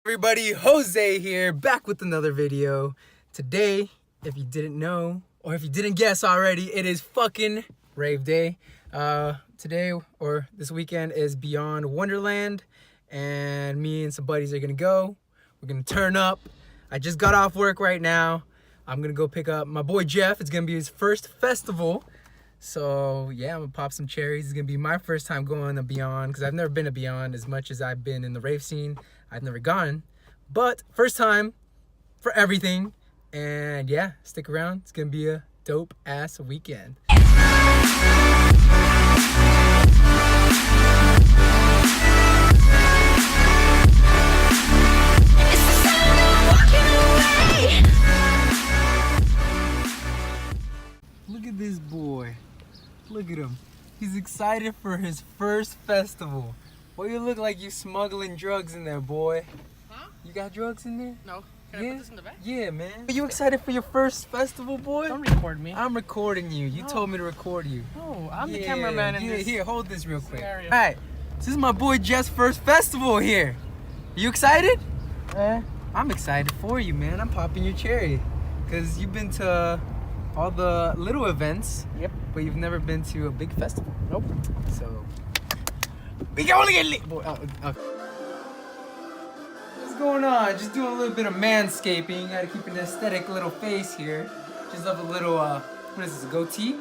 Everybody, Jose here, back with another video. Today, if you didn't know, or if you didn't guess already, it is fucking rave day. Today, or this weekend, is Beyond Wonderland, and me and some buddies are gonna go. We're gonna turn up. I just got off work right now. I'm gonna go pick up my boy Jeff. It's gonna be his first festival. So yeah, I'm gonna pop some cherries. It's gonna be my first time going to Beyond, because I've never been to Beyond as much as I've been in the rave scene. I've never gone, but first time for everything. And yeah, stick around. It's gonna be a dope ass weekend. Look at this boy. Look at him. He's excited for his first festival. Well, you look like you smuggling drugs in there, boy. Huh? You got drugs in there? No. Can I put this in the bag? Yeah, man. Are you excited for your first festival, boy? Don't record me. I'm recording you. You told me to record you. No, I'm the cameraman in this. Here, hold this real quick. Scenario. All right, this is my boy Jeff's first festival here. You excited? I'm excited for you, man. I'm popping your cherry. Because you've been to all the little events. Yep. But you've never been to a big festival. Nope. So we can only get lit. What's going on? Just doing a little bit of manscaping. Gotta keep an aesthetic little face here. Just left a little, what is this, a goatee?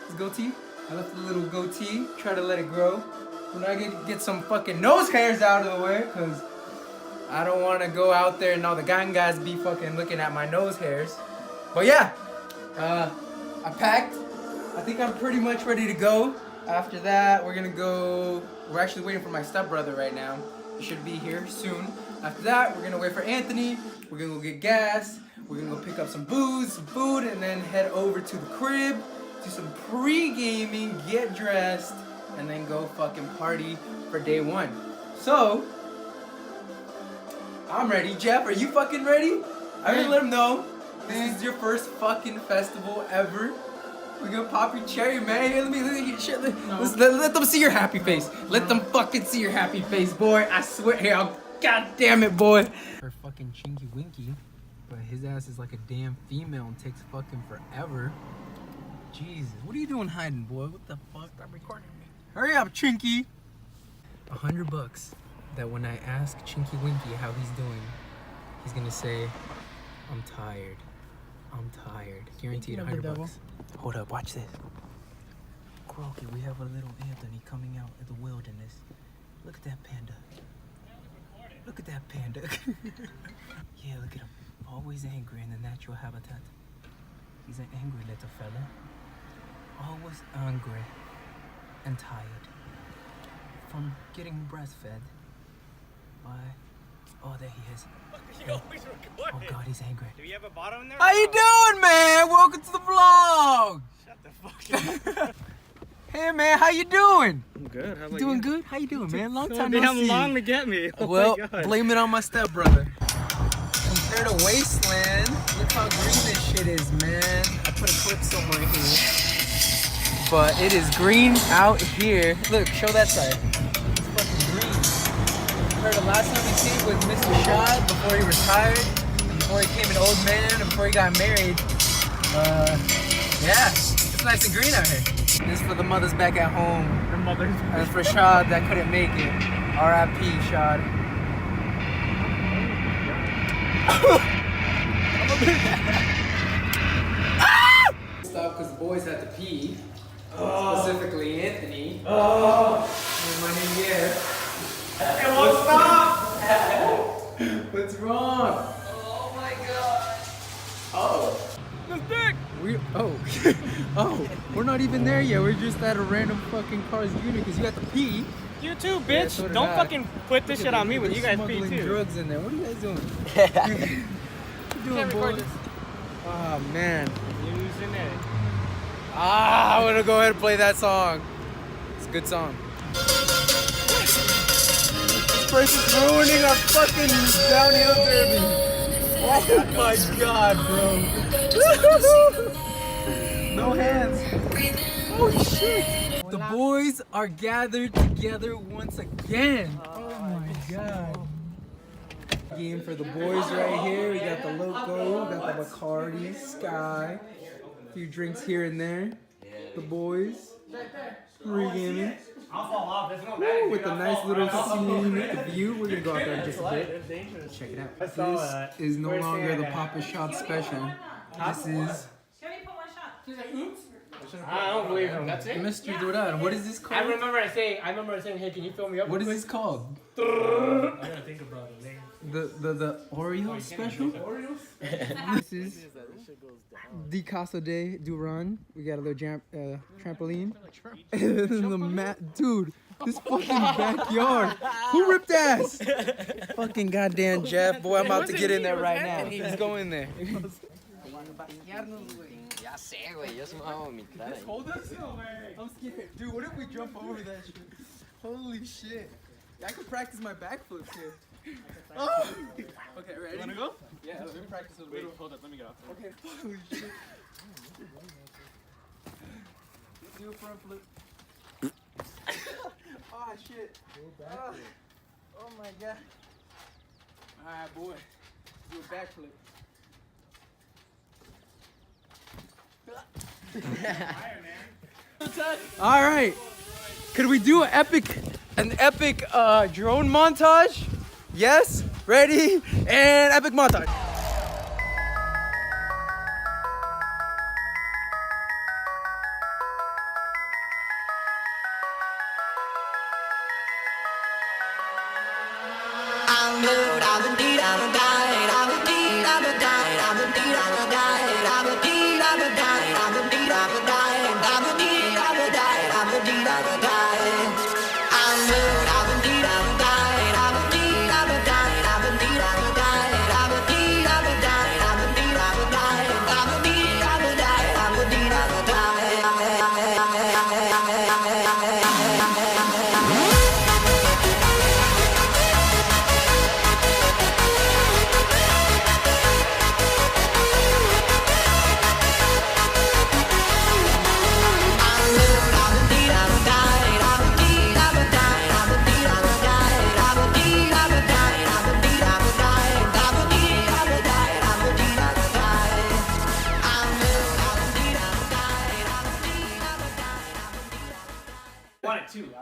This goatee? I left a little goatee. Try to let it grow. When I get some fucking nose hairs out of the way, because I don't want to go out there and all the gangas be fucking looking at my nose hairs. But yeah, I packed. I think I'm pretty much ready to go. After that, we're gonna go. We're actually waiting for my stepbrother right now. He should be here soon. After that, we're gonna wait for Anthony. We're gonna go get gas. We're gonna go pick up some booze, some food, and then head over to the crib, do some pre-gaming, get dressed, and then go fucking party for day one. So, I'm ready. Jeff, are you fucking ready? I already let him know. This is your first fucking festival ever. We're gonna pop your cherry, man. Here, let me get shit. Let them see your happy face. Let them fucking see your happy face, boy. I swear. Here, God damn it, boy. Her fucking Chinky Winky, but his ass is like a damn female and takes fucking forever. Jesus, what are you doing hiding, boy? What the fuck? Stop recording me. Hurry up, Chinky. $100 that when I ask Chinky Winky how he's doing, he's gonna say, I'm tired. I'm tired. Guaranteed $100. Hold up, watch this. Croaky, we have a little Anthony coming out of the wilderness. Look at that panda. Look at that panda. Yeah, look at him. Always angry in the natural habitat. He's an angry little fella. Always angry and tired from getting breastfed by... Oh, there he is. Oh God, he's angry. Do you have a bottle in there? How you doing, man? Welcome to the vlog. Shut the fuck up. Hey, man, how you doing? I'm good. How about Doing you? good? How you doing, man? Long So time no see. damn long to get me. Oh Well, my God. blame it on my stepbrother. Compared to Wasteland, look how green this shit is, man. I put a clip somewhere here. But it is green out here. Look, show that side. It's fucking green. Compared to last time we came with Mr. Shad before he retired, and before he became an old man, and before he got married. Yeah, it's nice and green out here. This is for the mothers back at home. Your mother. And for Shad that couldn't make it. R.I.P. Shad. Stop because the boys had to pee. Specifically Anthony. And my name here. It won't stop. What's wrong? Oh my God. Oh. This dick. Oh, we're not even there yet. We're just at a random fucking car's unit because you got to pee. You too, bitch. Yeah, so did Don't I. fucking put this shit on me when you guys pee smuggling too. drugs in there. What are you guys doing? What you doing, Can't record boys? this. Oh man. Using it. I'm gonna go ahead and play that song. It's a good song. This person's ruining our fucking downhill derby. Oh my God, bro. No hands. Oh shit. The boys are gathered together once again. Oh my God. game for the boys right here. We got the Loco, we got the Bacardi, Sky, a few drinks here and there. The boys, pre-gaming. Woo, with a nice little scene view. We're gonna go out there in just a bit. Check it out. This is no longer the Papa Shot special. This is I don't believe him. That's it. Mr. Duran. What is this called? I remember saying, hey, can you fill me up? What is this called? I gotta think about it, man. The Oreo special? This is the Casa de Duran. We got a little trampoline. The mat, dude. This fucking backyard. Who ripped ass? Fucking goddamn Jeff. Boy, I'm about to get in there right now. Let's go in there. Ya sé, güey, yo se me voy a vomitar ahí. Hold us? I'm scared. Dude, what if we jump over that shit? Holy shit. I can practice my backflips here. Oh. Okay, ready? You wanna go? Yeah, let me practice a little. Wait, hold up, let me get off. Okay, holy shit. Do a front flip. Oh shit. Oh my god. Alright, boy. Do a backflip. All right. Could we do an epic drone montage? Yes. Ready? And epic montage.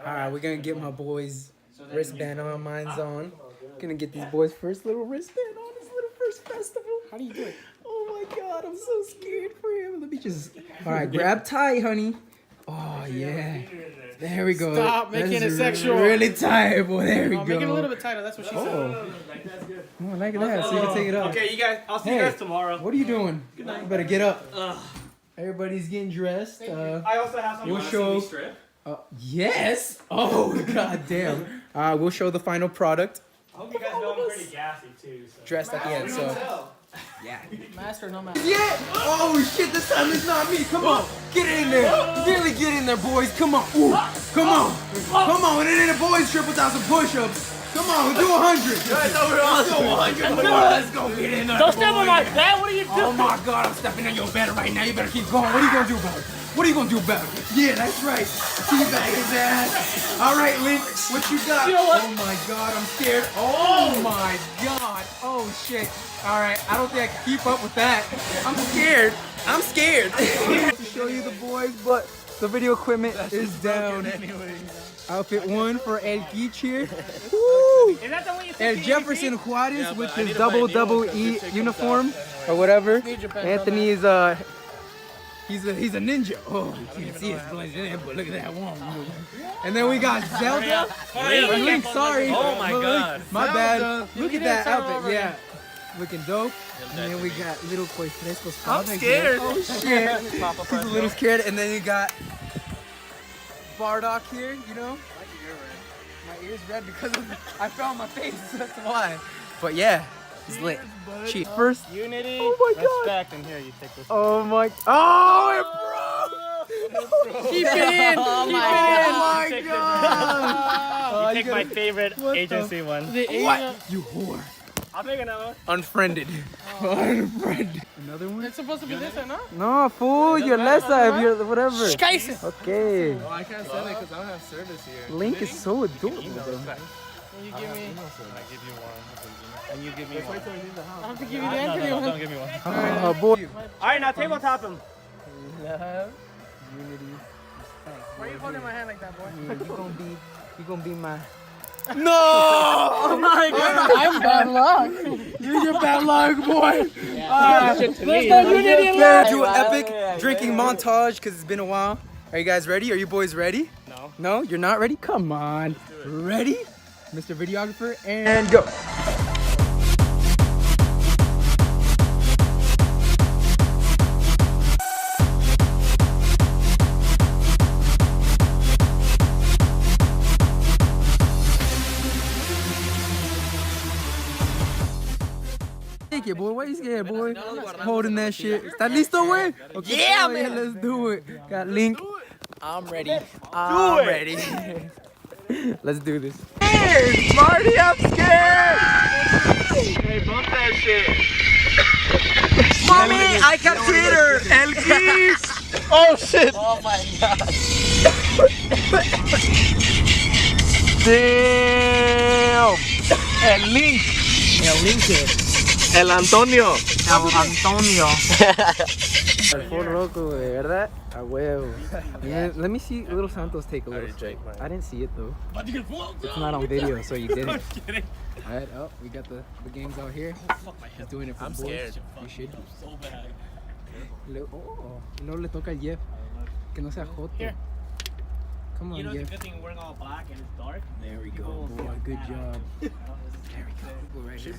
Alright, we're gonna get my boys' wristband on, mine's on. Gonna get these boys' first little wristband on, his little first festival. How do you do it? Oh my god, I'm so scared for him. Let me just. Alright, grab tight, honey. Oh yeah. There we go. Stop making it sexual. Really tight, boy. There we go. Make it a little bit tighter, that's what she said. Like that's good. Oh, like that, so you can take it off. Okay, you guys, I'll see you guys tomorrow. What are you doing? Good night. You better get up. Everybody's getting dressed. I also have some. We'll show. Yes. Oh god damn. We'll show the final product. I hope you guys know I'm pretty gassy too. So. Dressed at the end, so. Yeah. Master, no master. Yeah. Oh shit! This time it's not me. Come on, get in there. Really get in there, boys. Come on. Ooh. Come on. Come on. And then the boys 3,000 push-ups. Come on, do 100. Let's do 100. Let's go get in there. Don't step on my bed. What are you doing? Oh my god, I'm stepping on your bed right now. You better keep going. What are you gonna do about it? What are you gonna do about it? Yeah, that's right. Teabag his ass. All right, Link, what you got? You know what? Oh my god, I'm scared. Oh my god. Oh shit. All right, I don't think I can keep up with that. I'm scared. I'm scared. To show you the boys, but the video equipment is down. Outfit 1 for El Geach here. Woo! Is that the way you El Jefferson Juarez with his double E uniform or whatever. Anthony is he's a ninja. Oh, you can't see his blending in, but look at that one. And then we got Zelda. Link, sorry. Oh my god. My bad. Look at that outfit. Yeah. Looking dope. And then we got little Koi Fresco's father. I'm scared. Oh shit. He's a little scared. And then you got Bardock here, you know? My ear's red because I fell on my face, that's why. But yeah, it's lit. Cheap. First, Unity, oh my god. respect, and here you take this. Oh my, oh, it broke! Keep it in! Oh keep Oh it in! my god! You take my favorite What the- agency one. What? You whore. I'll take another one. Unfriended. Unfriended. Another one? It's supposed to be this, no? No, fool, you're Lessa if you're whatever. Scheiße! Okay. Oh, I can't send it because I don't have service here. Link is so adorable though. Can you give me? I give you one. And you give me one. I have to give you the Anthony No, one. don't give me one. Oh boy. All right, now tabletop him. Love, unity, respect. Why are you holding my hand like that, boy? You gonna be my. No! Oh my God! I'm bad luck. You're bad luck, boy. There's no unity in Let's life. do an epic drinking montage because it's been a while. Are you guys ready? Are you boys ready? No. No, you're not ready. Come on. Ready, Mr. Videographer, and go. Take it, boy. Why you scared, boy? Holding that shit. ¿Estás listo, güey? Okay, Yeah, man. Let's do it. Got Link. I'm ready. I'm ready. Let's do this. Marty, I'm scared. Hey, bump that shit. Mommy, I can see her. El Geese. Oh shit. Oh my God. Damn. El Link. El Link. El Antonio. El Antonio. Full loco, güey, ¿verdad? A huevo. Yeah, let me see Little Santos take a little strike. I didn't see it though. It's not on video, so you didn't. Alright, oh, we got the gangs out here. He's doing it for boys. Scared. You should be. Oh, y luego le toca al Jeff. Que no sea joto. Here. Come on, You know, it's a Jeff. good thing we're wearing all black and it's dark. There we go, boy. Good job. There we go. People right here.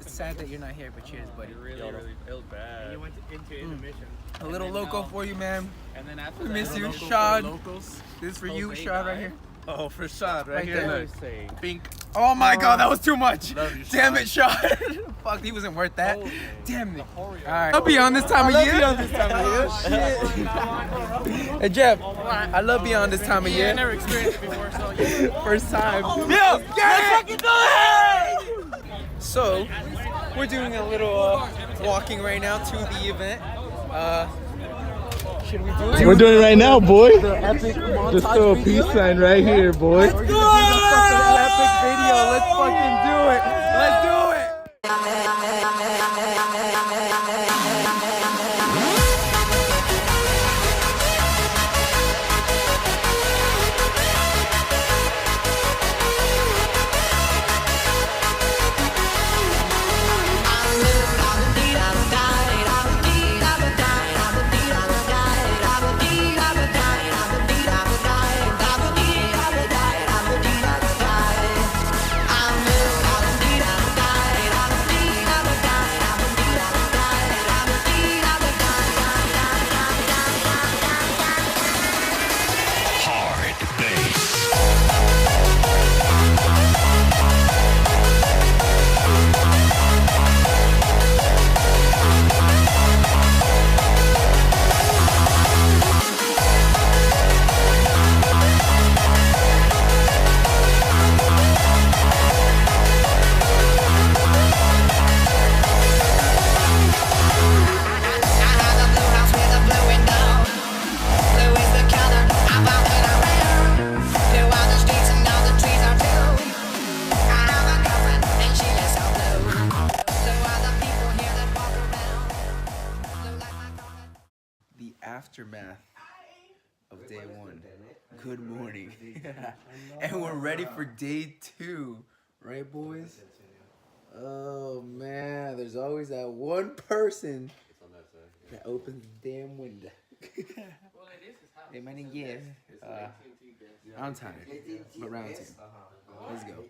It's sad that you're not here, but cheers, buddy. It was bad. And you went into intermission. A little loco for you, man. And then after We that, miss you, local Shad. for locals. This is for you, Jose Shad, right died. here. Oh, for Shad, right, Right here. there. Look. Pink. Oh my God, that was too much. Love you, Damn it, Shad. Fuck, he wasn't worth that. Damn it. All right. I'll be on this time of year. Hey Jeff, I love beyond this time of year. I never experienced it before, so yeah. First time. Yeah, let's fucking do it! So, we're doing a little walking right now to the event. Should we do it? We're doing it right now, boy. The epic montage Just throw a video. peace sign right here, boy. We're gonna do the fucking epic video. Let's fucking do it. Let's do it. The aftermath of day one. Good morning. And we're ready for day two. Right, boys? Oh, man. There's always that one person that opens the damn window. Hey, my name is I'm tired, but round two. Let's go.